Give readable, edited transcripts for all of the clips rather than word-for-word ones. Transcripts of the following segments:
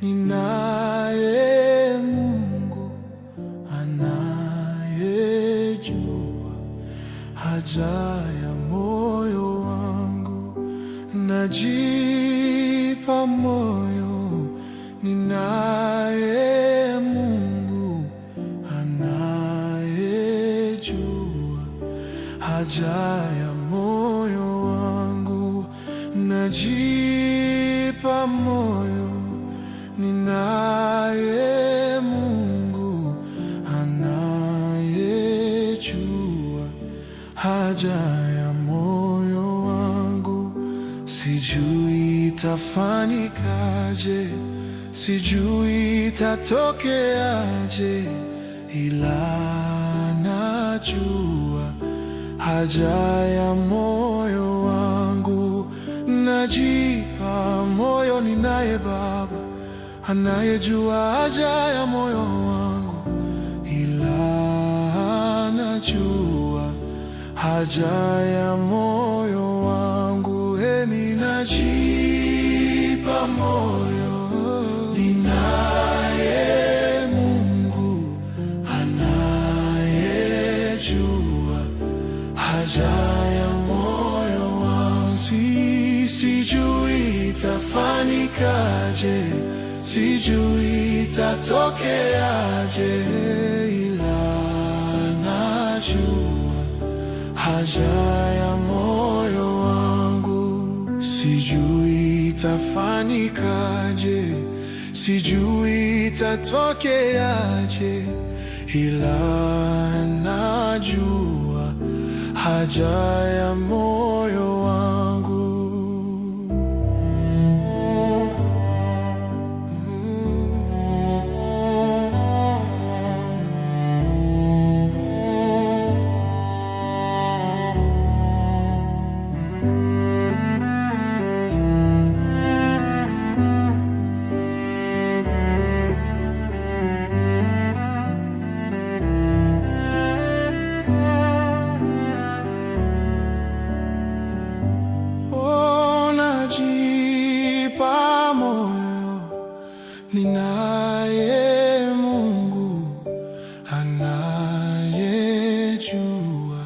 ninaye Mungu anayejua haja ya moyo wangu. Najipa moyo, ninaye Mungu anayejua haja ya moyo wangu. Najipa moyo, ninaye Mungu anayejua haja ya moyo wangu. Sijui itafanikaje, sijui itatokeaje, ila najua haja ya moyo wangu. Najipa moyo, ninaye Baba anayejua haja ya moyo wangu, ila najua haja ya moyo wangu. Ninajipa moyo, ninaye Mungu anayejua haja ya moyo wangu. Sijui itafanikaje, sijui itatokeaje, ila najua haja ya moyo wangu. Sijui itafanikaje, sijui itatokeaje, ila najua haja ya moyo wangu. Najipa moyo, ninaye Mungu anayejua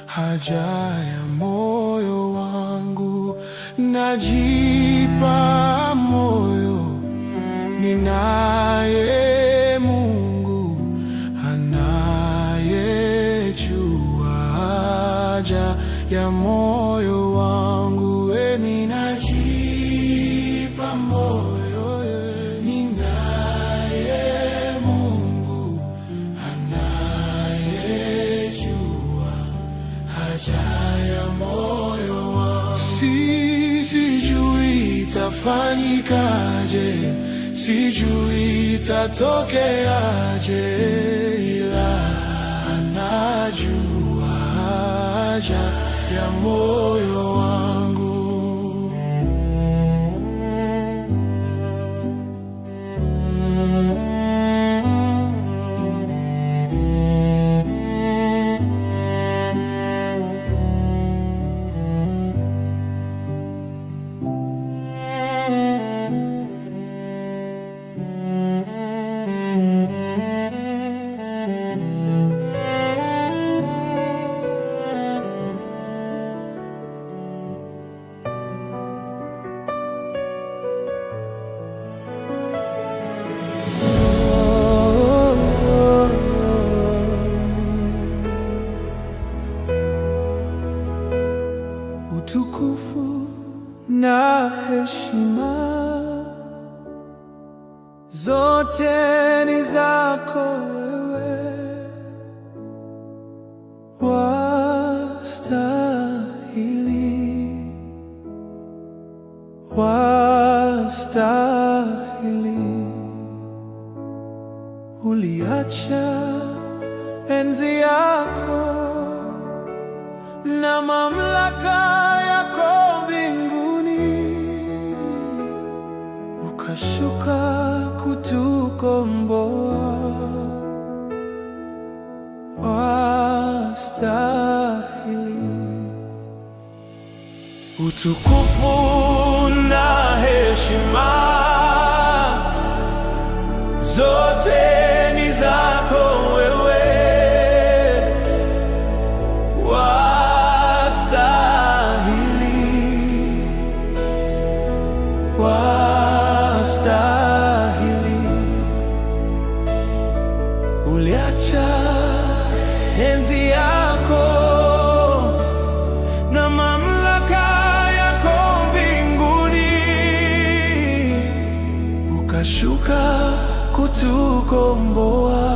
haja ya moyo wangu. Najipa moyo, ninaye Mungu anayejua haja ya moyo wangu. Ninajipa moyo, ninaye Mungu anayejua haja ya moyo wangu. Sijui itafanikaje, sijui itatokeaje, ila anajua haja ya moyo wangu. Utukufu na heshima zote ni zako wewe, wastahili, wastahili. Uliacha enzi yako na mamlaka yako mbinguni, ukashuka kutukomboa. Wastahili utukufu na heshima ukashuka kutukomboa.